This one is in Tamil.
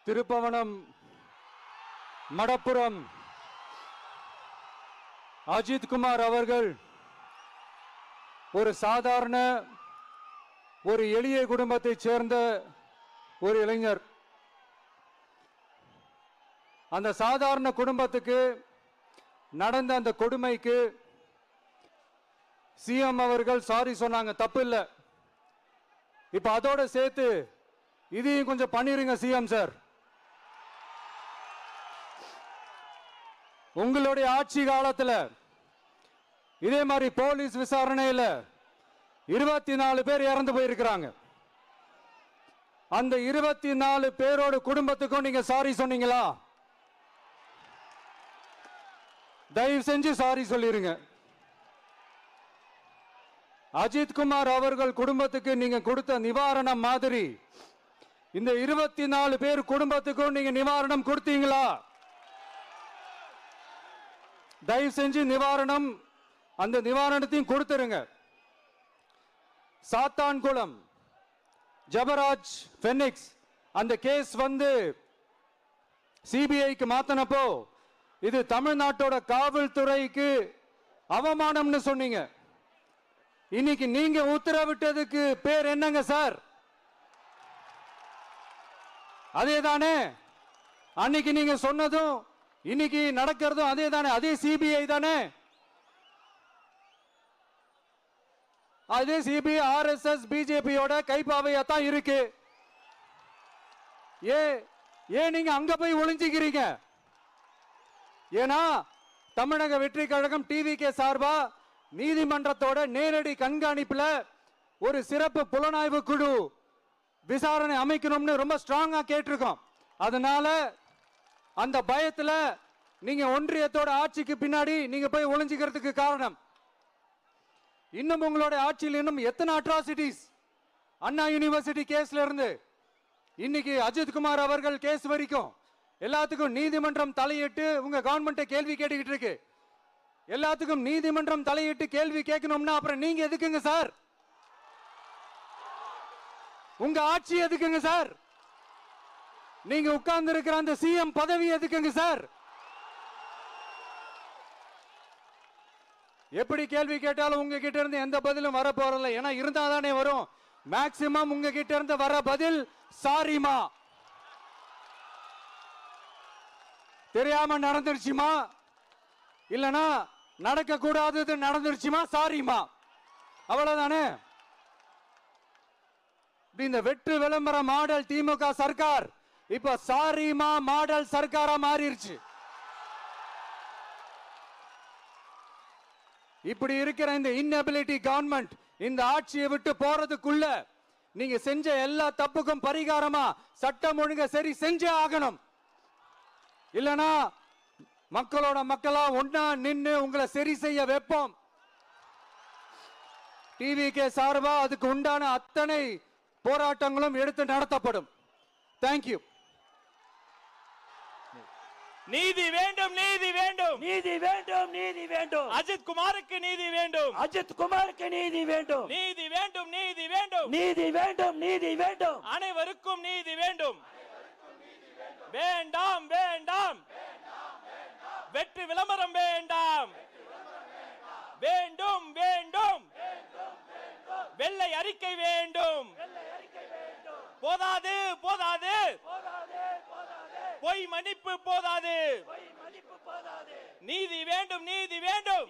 திருப்பவனம், மடப்புரம் அஜித் குமார் அவர்கள் ஒரு சாதாரண ஒரு எளிய குடும்பத்தைச் சேர்ந்த ஒரு இளைஞர். அந்த சாதாரண குடும்பத்துக்கு நடந்த அந்த கொடுமைக்கு சிஎம் அவர்கள் சாரி சொன்னாங்க, தப்பு இல்லை. இப்ப அதோட சேர்த்து இதையும் கொஞ்சம் பண்ணிருங்க சிஎம் சார். உங்களுடைய ஆட்சி காலத்தில் இதே மாதிரி போலீஸ் விசாரணையில் 24 பேர் இறந்து போயிருக்கிறாங்க. அந்த 24 பேரோட குடும்பத்துக்கும் நீங்க சாரி சொன்னீங்களா? தயவு செஞ்சு சாரி சொல்லிருங்க. அஜித் குமார் அவர்கள் குடும்பத்துக்கு நீங்க கொடுத்த நிவாரணம் மாதிரி இந்த 24 பேர் குடும்பத்துக்கும் நீங்க நிவாரணம் கொடுத்தீங்களா? தயவு செஞ்சு நிவாரணம், அந்த நிவாரணத்தையும் கொடுத்துருங்க. சாத்தான்குளம் ஜபராஜ் பெனிக்ஸ் அந்த கேஸ் வந்து சிபிஐக்கு மாத்தினப்போ இது தமிழ்நாட்டோட காவல்துறைக்கு அவமானம்னு சொன்னீங்க. இன்னைக்கு நீங்க உத்தரவிட்டதுக்கு பேர் என்னங்க சார்? அதே தானே அன்னைக்கு நீங்க சொன்னதும் இன்னைக்கு நடக்கிறதும் அதே தானே? அதே சிபிஐ தானே? அதே சிபிஐ ஆர்எஸ்எஸ் பிஜேபியோட கைப்பாவையா தான் இருக்கு. ஏன் நீங்க அங்க போய் ஒளிஞ்சுக்கிறீங்க? ஏன்னா தமிழக வெற்றி கழகம் டிவிகே சார்பா நீதிமன்றத்தோட நேரடி கண்காணிப்புல ஒரு சிறப்பு புலனாய்வு குழு விசாரணை அமைக்கணும்னு ரொம்ப ஸ்ட்ராங்கா கேட்டிருக்கோம். அதனால அந்த பயத்துல நீங்க ஒன்றியத்தோட ஆட்சிக்கு பின்னாடி நீங்க போய் ஒளிஞ்சுக்கிறதுக்கு காரணம். இன்னும் உங்களோட ஆட்சியில் இன்னும் எத்தனை அட்ராசிட்டிஸ், அண்ணா யூனிவர்சிட்டி கேஸ்ல இருந்து இன்னைக்கு அஜித் குமார் அவர்கள் கேஸ் வரைக்கும் எல்லாத்துக்கும் நீதிமன்றம் தலையிட்டு உங்க கவர்மெண்ட் கேள்வி கேட்டுக்கிட்டு இருக்கு. எல்லாத்துக்கும் நீதிமன்றம் தலையிட்டு கேள்வி கேட்கணும்னா அப்புறம் நீங்க எதுக்குங்க சார்? உங்க ஆட்சி எதுக்குங்க சார்? நீங்க உட்கார்ந்து இருக்கிற அந்த சிஎம் பதவி எதுக்குங்க சார்? எப்படி கேள்வி கேட்டாலும் உங்ககிட்ட இருந்து எந்த பதிலும் வர போறதில்லை. ஏன்னா இருந்தா தானே வரும். மேக்சிமம் உங்ககிட்ட இருந்து வர பதில் சாரிமா, தெரியாம நடந்துருச்சுமா, இல்லனா நடக்க கூடாதது நடந்துருச்சுமா, சாரிமா, அவ்வளவுதானே. இந்த வெற்று விளம்பர மாடல் திமுக சர்க்கார் இப்ப சாரிமா மாடல் சர்க்காரா மாறிடுச்சு. இப்படி இருக்கிற இந்த இன்எபிலிட்டி கவர்மெண்ட் இந்த ஆட்சியை விட்டு போறதுக்குள்ள நீங்க செஞ்ச எல்லா தப்புக்கும் பரிகாரமா சட்டம் ஒழுங்க சரி செஞ்சே ஆகணும். இல்லனா மக்களோட மக்களா ஒன்னா நின்று உங்களை சரி செய்ய வைப்போம். டிவிகே சார்பா அதுக்கு உண்டான அத்தனை போராட்டங்களும் எடுத்து நடத்தப்படும். தேங்க்யூ. நீதி வேண்டும், நீதி வேண்டும், நீதி வேண்டும், நீதி வேண்டும். அஜித் குமாருக்கு நீதி வேண்டும், அஜித் குமாருக்கு நீதி வேண்டும், நீதி வேண்டும், நீதி வேண்டும், நீதி வேண்டும், நீதி வேண்டும். அனைவருக்கும் நீதி வேண்டும். வேண்டாம் வேண்டாம், வெற்றி விளம்பரம் வேண்டாம். வேண்டும் வேண்டும், வெள்ளை அறிக்கை வேண்டும். போதாது போதாது, பொய் மன்னிப்பு போதாது. நீதி வேண்டும், நீதி வேண்டும்.